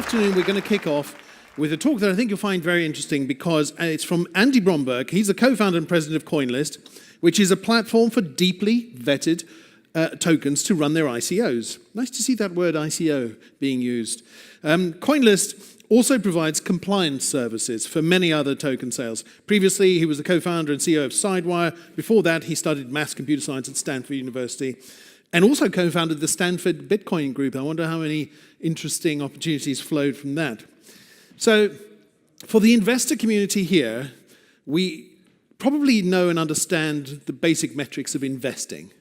afternoon, we're going to kick off with a talk that I think you'll find very interesting because it's from Andy Bromberg. He's the co-founder and president of CoinList, which is a platform for deeply vetted tokens to run their ICOs. Nice to see that word ICO being used. CoinList also provides compliance services for many other token sales. Previously, he was the co-founder and CEO of Sidewire. Before that, he studied mass computer science at Stanford University and also co-founded the Stanford Bitcoin Group. I wonder how many interesting opportunities flowed from that. So for the investor community here, we probably know and understand the basic metrics of investing.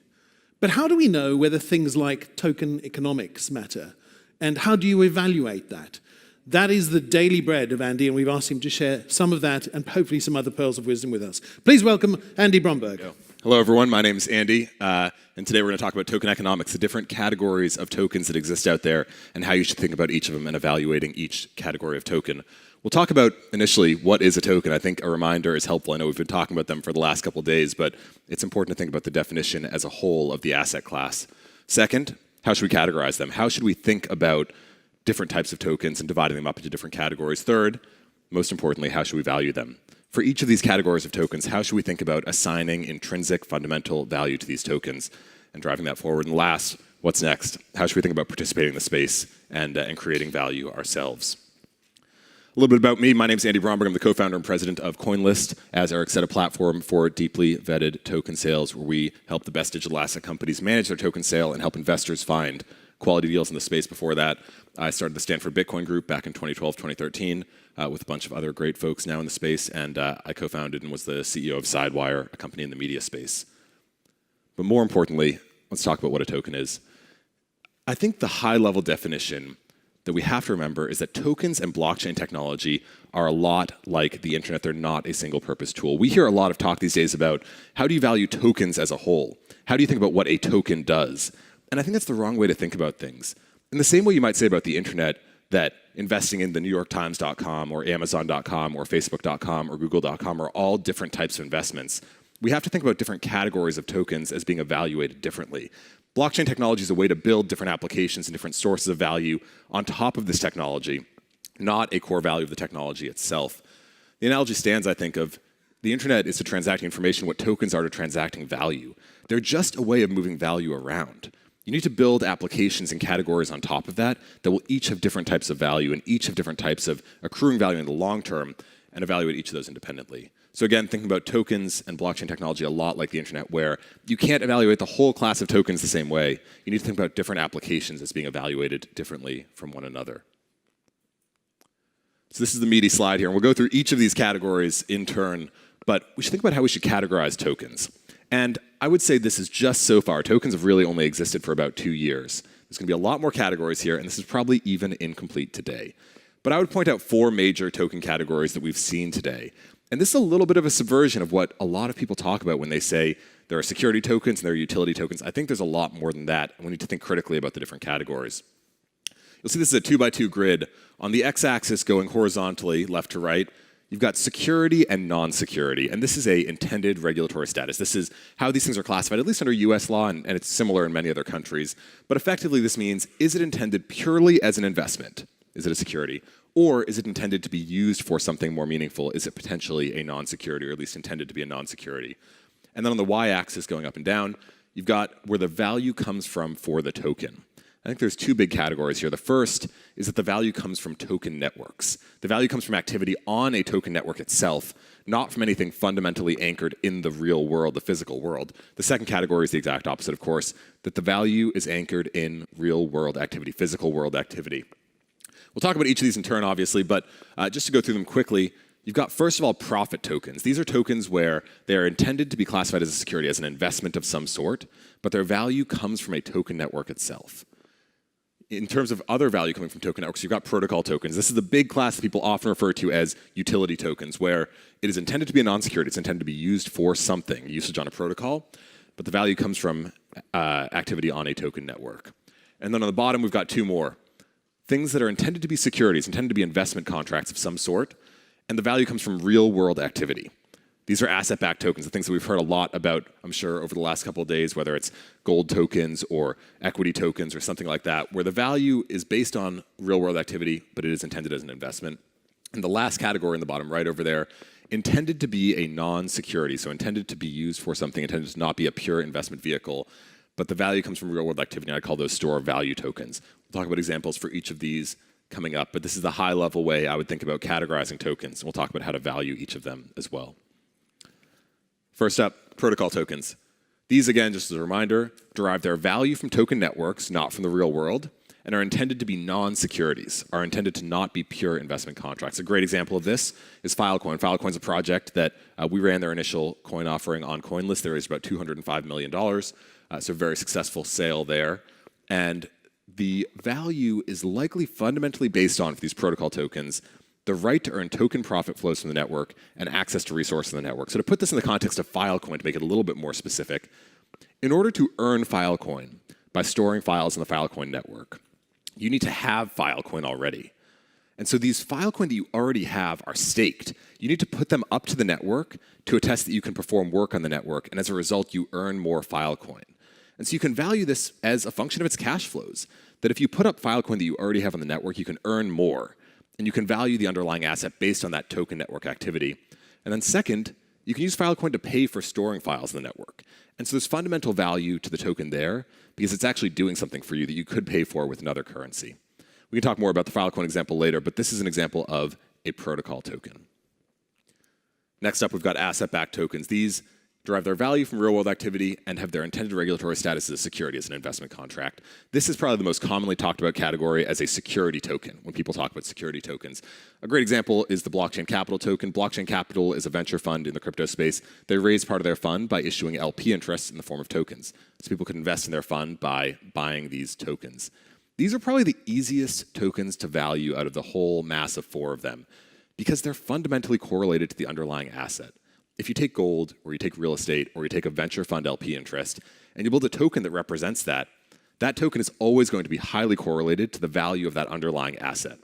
But how do we know whether things like token economics matter? And how do you evaluate that? That is the daily bread of Andy, and we've asked him to share some of that and hopefully some other pearls of wisdom with us. Please welcome Andy Bromberg. Hello, everyone. My name is Andy, and today we're going to talk about token economics, the different categories of tokens that exist out there, and how you should think about each of them and evaluating each category of token. We'll talk about, initially, what is a token. I think a reminder is helpful. I know we've been talking about them for the last couple of days, but it's important to think about the definition as a whole of the asset class. Second, how should we categorize them? How should we think about different types of tokens and dividing them up into different categories? Third, most importantly, how should we value them? For each of these categories of tokens, how should we think about assigning intrinsic fundamental value to these tokens and driving that forward? And last, what's next? How should we think about participating in the space and creating value ourselves? A little bit about me. My name is Andy Bromberg. I'm the co-founder and president of CoinList, as Eric said, a platform for deeply vetted token sales where we help the best digital asset companies manage their token sale and help investors find quality deals in the space. Before that, I started the Stanford Bitcoin Group back in 2012, 2013 with a bunch of other great folks now in the space, and I co-founded and was the CEO of Sidewire, a company in the media space. But more importantly, let's talk about what a token is. I think the high-level definition that we have to remember is that tokens and blockchain technology are a lot like the internet. They're not a single-purpose tool. We hear a lot of talk these days about how do you value tokens as a whole? How do you think about what a token does? And I think that's the wrong way to think about things. In the same way you might say about the internet that investing in the NewYorkTimes.com or Amazon.com or Facebook.com or Google.com are all different types of investments, we have to think about different categories of tokens as being evaluated differently. Blockchain technology is a way to build different applications and different sources of value on top of this technology, not a core value of the technology itself. The analogy stands, I think, of the internet is to transacting information what tokens are to transacting value. They're just a way of moving value around. You need to build applications and categories on top of that that will each have different types of value and each have different types of accruing value in the long term and evaluate each of those independently. So again, thinking about tokens and blockchain technology a lot like the internet, where you can't evaluate the whole class of tokens the same way. You need to think about different applications as being evaluated differently from one another. So this is the meaty slide here, and we'll go through each of these categories in turn, but we should think about how we should categorize tokens. And I would say this is just so far. Tokens have really only existed for about 2 years. There's going to be a lot more categories here, and this is probably even incomplete today. But I would point out 4 major token categories that we've seen today. And this is a little bit of a subversion of what a lot of people talk about when they say there are security tokens and there are utility tokens. I think there's a lot more than that, and we need to think critically about the different categories. You'll see this is a 2x2 grid. On the x-axis going horizontally, left to right, you've got security and non-security, and this is an intended regulatory status. This is how these things are classified, at least under US law, and it's similar in many other countries. But effectively, this means, is it intended purely as an investment? Is it a security? Or is it intended to be used for something more meaningful? Is it potentially a non-security, or at least intended to be a non-security? And then on the y-axis going up and down, you've got where the value comes from for the token. I think there's 2 big categories here. The first is that the value comes from token networks. The value comes from activity on a token network itself, not from anything fundamentally anchored in the real world, the physical world. The second category is the exact opposite, of course, that the value is anchored in real world activity, physical world activity. We'll talk about each of these in turn, obviously, but just to go through them quickly, you've got, first of all, profit tokens. These are tokens where they are intended to be classified as a security, as an investment of some sort, but their value comes from a token network itself. In terms of other value coming from token networks, you've got protocol tokens. This is the big class that people often refer to as utility tokens, where it is intended to be a non-security. It's intended to be used for something, usage on a protocol, but the value comes from activity on a token network. And then on the bottom, we've got 2 more. Things that are intended to be securities, intended to be investment contracts of some sort, and the value comes from real-world activity. These are asset-backed tokens, the things that we've heard a lot about, I'm sure, over the last couple of days, whether it's gold tokens or equity tokens or something like that, where the value is based on real-world activity, but it is intended as an investment. And the last category in the bottom right over there, intended to be a non-security, so intended to be used for something, intended to not be a pure investment vehicle, but the value comes from real-world activity, and I call those store of value tokens. We'll talk about examples for each of these coming up, but this is the high-level way I would think about categorizing tokens, and we'll talk about how to value each of them as well. First up, protocol tokens. These, again, just as a reminder, derive their value from token networks, not from the real world, and are intended to be non-securities, are intended to not be pure investment contracts. A great example of this is Filecoin. Filecoin is a project that we ran their initial coin offering on CoinList. They raised about $205 million, so very successful sale there. And the value is likely fundamentally based on, for these protocol tokens, the right to earn token profit flows from the network and access to resources in the network. So to put this in the context of Filecoin, to make it a little bit more specific, in order to earn Filecoin by storing files in the Filecoin network, you need to have Filecoin already. And so these Filecoin that you already have are staked. You need to put them up to the network to attest that you can perform work on the network, and as a result, you earn more Filecoin. And so you can value this as a function of its cash flows, that if you put up Filecoin that you already have on the network, you can earn more. And you can value the underlying asset based on that token network activity. And then second, you can use Filecoin to pay for storing files in the network. And so there's fundamental value to the token there because it's actually doing something for you that you could pay for with another currency. We can talk more about the Filecoin example later, but this is an example of a protocol token. Next up, we've got asset-backed tokens. These derive their value from real-world activity and have their intended regulatory status as a security, as an investment contract. This is probably the most commonly talked about category as a security token when people talk about security tokens. A great example is the Blockchain Capital token. Blockchain Capital is a venture fund in the crypto space. They raised part of their fund by issuing LP interests in the form of tokens. So people could invest in their fund by buying these tokens. These are probably the easiest tokens to value out of the whole mass of 4 of them because they're fundamentally correlated to the underlying asset. If you take gold, or you take real estate, or you take a venture fund LP interest, and you build a token that represents that, that token is always going to be highly correlated to the value of that underlying asset.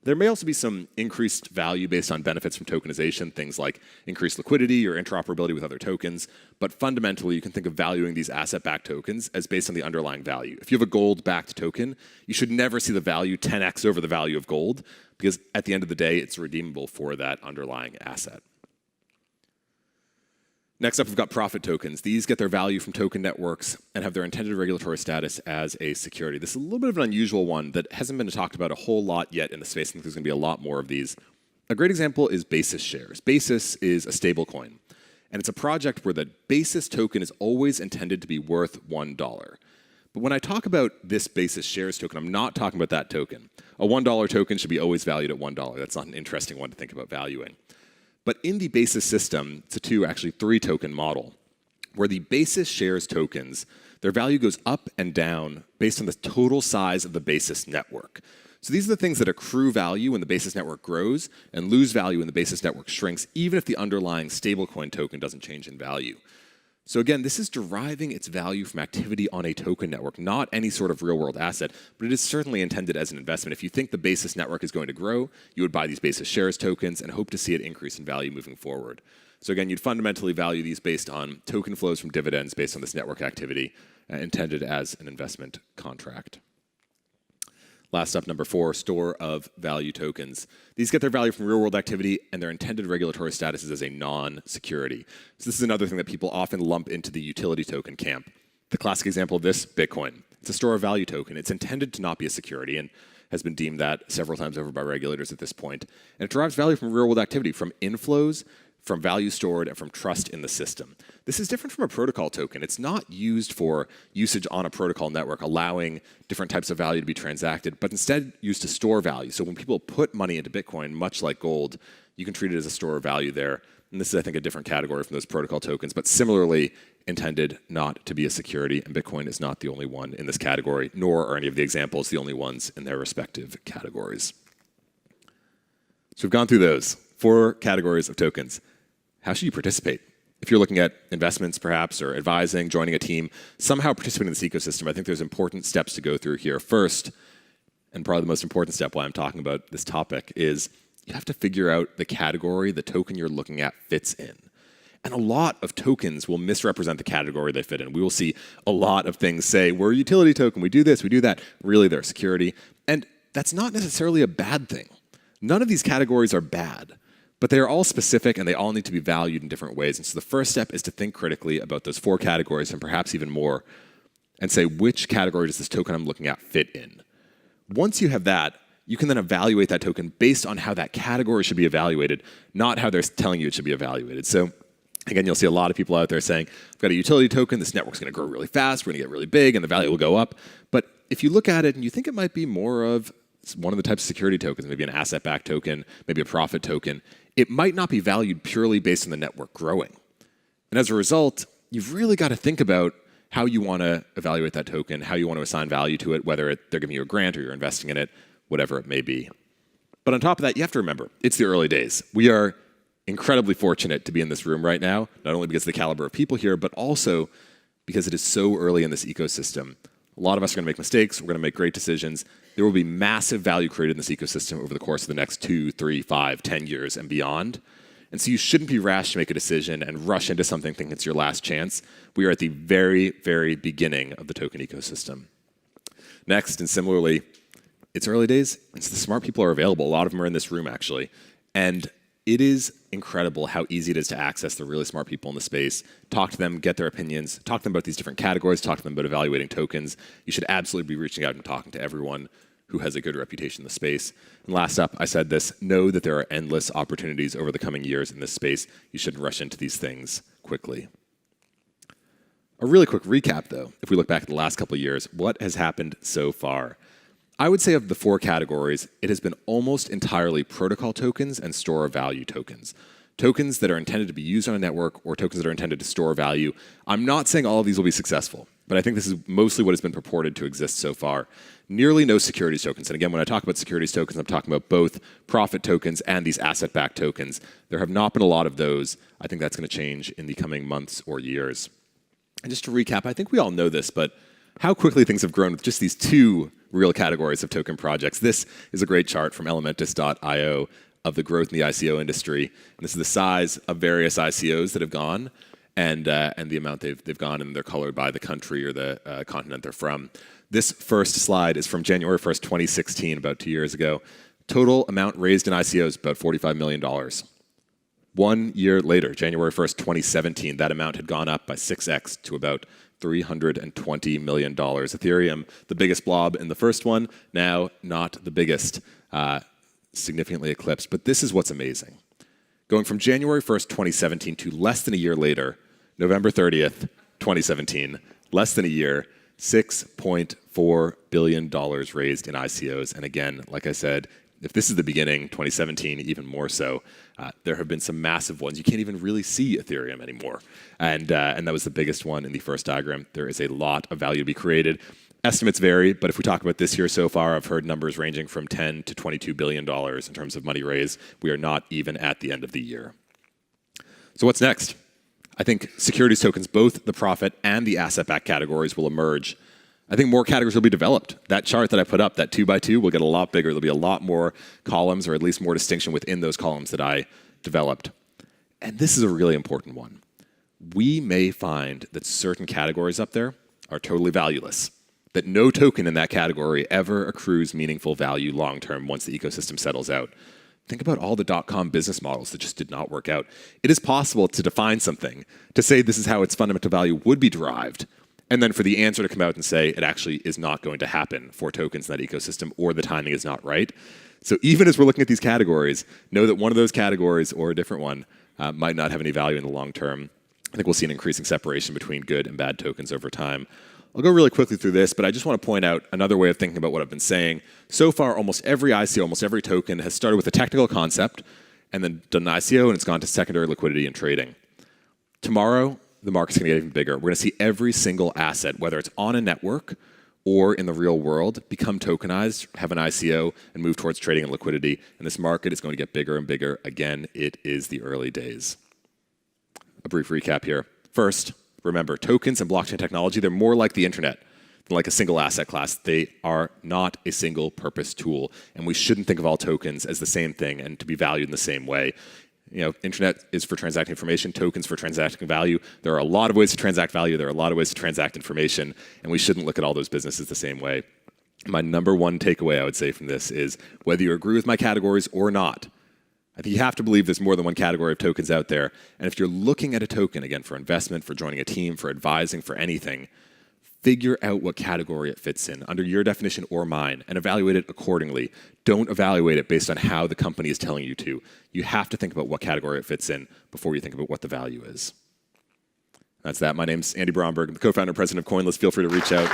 There may also be some increased value based on benefits from tokenization, things like increased liquidity or interoperability with other tokens, but fundamentally you can think of valuing these asset-backed tokens as based on the underlying value. If you have a gold-backed token, you should never see the value 10x over the value of gold, because at the end of the day, it's redeemable for that underlying asset. Next up, we've got profit tokens. These get their value from token networks and have their intended regulatory status as a security. This is a little bit of an unusual one that hasn't been talked about a whole lot yet in the space. I think there's going to be a lot more of these. A great example is Basis shares. Basis is a stable coin, and it's a project where the Basis token is always intended to be worth $1. But when I talk about this Basis shares token, I'm not talking about that token. A $1 token should be always valued at $1. That's not an interesting one to think about valuing. But in the Basis system, it's a actually 3 token model, where the Basis shares tokens, their value goes up and down based on the total size of the Basis network. So these are the things that accrue value when the Basis network grows and lose value when the Basis network shrinks, even if the underlying stablecoin token doesn't change in value. So again, this is deriving its value from activity on a token network, not any sort of real-world asset, but it is certainly intended as an investment. If you think the Basis network is going to grow, you would buy these Basis shares tokens and hope to see it increase in value moving forward. So again, you'd fundamentally value these based on token flows from dividends based on this network activity, intended as an investment contract. Last up, number 4, store of value tokens. These get their value from real-world activity and their intended regulatory status is as a non-security. So this is another thing that people often lump into the utility token camp. The classic example of this, Bitcoin. It's a store of value token. It's intended to not be a security and has been deemed that several times over by regulators at this point. And it derives value from real-world activity, from inflows, from value stored, and from trust in the system. This is different from a protocol token. It's not used for usage on a protocol network, allowing different types of value to be transacted, but instead used to store value. So when people put money into Bitcoin, much like gold, you can treat it as a store of value there. And this is, I think, a different category from those protocol tokens, but similarly intended not to be a security, and Bitcoin is not the only one in this category, nor are any of the examples the only ones in their respective categories. So we've gone through those 4 categories of tokens. How should you participate? If you're looking at investments, perhaps, or advising, joining a team, somehow participating in this ecosystem, I think there's important steps to go through here. First, and probably the most important step why I'm talking about this topic, is you have to figure out the category the token you're looking at fits in. And a lot of tokens will misrepresent the category they fit in. We will see a lot of things say, we're a utility token, we do this, we do that. Really, they're security. And that's not necessarily a bad thing. None of these categories are bad, but they are all specific and they all need to be valued in different ways. And so the first step is to think critically about those 4 categories and perhaps even more, and say, which category does this token I'm looking at fit in? Once you have that, you can then evaluate that token based on how that category should be evaluated, not how they're telling you it should be evaluated. So again, you'll see a lot of people out there saying, I've got a utility token, this network's going to grow really fast, we're going to get really big, and the value will go up. But if you look at it and you think it might be more of one of the types of security tokens, maybe an asset-backed token, maybe a profit token, it might not be valued purely based on the network growing. And as a result, you've really got to think about how you want to evaluate that token, how you want to assign value to it, whether they're giving you a grant or you're investing in it, whatever it may be. But on top of that, you have to remember, it's the early days. We are incredibly fortunate to be in this room right now, not only because of the caliber of people here, but also because it is so early in this ecosystem. A lot of us are going to make mistakes. We're going to make great decisions. There will be massive value created in this ecosystem over the course of the next 2, 3, 5, 10 years and beyond. And so you shouldn't be rash to make a decision and rush into something thinking it's your last chance. We are at the very, very beginning of the token ecosystem. Next, and similarly, it's early days, and so the smart people are available. A lot of them are in this room, actually. And it is incredible how easy it is to access the really smart people in the space, talk to them, get their opinions, talk to them about these different categories, talk to them about evaluating tokens. You should absolutely be reaching out and talking to everyone who has a good reputation in the space. And last up, I said this, know that there are endless opportunities over the coming years in this space. You shouldn't rush into these things quickly. A really quick recap, though, if we look back at the last couple of years, what has happened so far? I would say of the 4 categories, it has been almost entirely protocol tokens and store of value tokens. Tokens that are intended to be used on a network or tokens that are intended to store value. I'm not saying all of these will be successful, but I think this is mostly what has been purported to exist so far. Nearly no securities tokens. And again, when I talk about securities tokens, I'm talking about both profit tokens and these asset-backed tokens. There have not been a lot of those. I think that's going to change in the coming months or years. And just to recap, I think we all know this, but how quickly things have grown with just these 2 real categories of token projects. This is a great chart from elementus.io of the growth in the ICO industry. And this is the size of various ICOs that have gone and the amount they've gone, and they're colored by the country or the continent they're from. This first slide is from January 1st, 2016, about 2 years ago. Total amount raised in ICOs, about $45 million. 1 year later, January 1st, 2017, that amount had gone up by 6x to about $320 million. Ethereum, the biggest blob in the first one, now not the biggest, significantly eclipsed. But this is what's amazing. Going from January 1st, 2017 to less than a year later, November 30th, 2017, less than a year, $6.4 billion raised in ICOs. And again, like I said, if this is the beginning, 2017, even more so, there have been some massive ones. You can't even really see Ethereum anymore. And that was the biggest one in the first diagram. There is a lot of value to be created. Estimates vary, but if we talk about this year so far, I've heard numbers ranging from $10 to $22 billion in terms of money raised. We are not even at the end of the year. So what's next? I think securities tokens, both the profit and the asset-backed categories, will emerge. I think more categories will be developed. That chart that I put up, that 2x2, will get a lot bigger. There'll be a lot more columns, or at least more distinction within those columns that I developed. And this is a really important one. We may find that certain categories up there are totally valueless, that no token in that category ever accrues meaningful value long-term once the ecosystem settles out. Think about all the dot-com business models that just did not work out. It is possible to define something, to say this is how its fundamental value would be derived, and then for the answer to come out and say it actually is not going to happen for tokens in that ecosystem, or the timing is not right. So even as we're looking at these categories, know that one of those categories or a different one might not have any value in the long term. I think we'll see an increasing separation between good and bad tokens over time. I'll go really quickly through this, but I just want to point out another way of thinking about what I've been saying. So far, almost every ICO, almost every token has started with a technical concept and then done an ICO, and it's gone to secondary liquidity and trading. Tomorrow, the market's going to get even bigger. We're going to see every single asset, whether it's on a network or in the real world, become tokenized, have an ICO, and move towards trading and liquidity. And this market is going to get bigger and bigger. Again, it is the early days. A brief recap here. First, remember, tokens and blockchain technology, they're more like the internet than like a single asset class. They are not a single purpose tool, and we shouldn't think of all tokens as the same thing and to be valued in the same way. Internet is for transacting information, tokens for transacting value. There are a lot of ways to transact value. There are a lot of ways to transact information, and we shouldn't look at all those businesses the same way. My number one takeaway I would say from this is whether you agree with my categories or not, I think you have to believe there's more than one category of tokens out there. And if you're looking at a token, again, for investment, for joining a team, for advising, for anything, figure out what category it fits in, under your definition or mine, and evaluate it accordingly. Don't evaluate it based on how the company is telling you to. You have to think about what category it fits in before you think about what the value is. That's that. My name's Andy Bromberg. I'm the co-founder and president of CoinList. Feel free to reach out.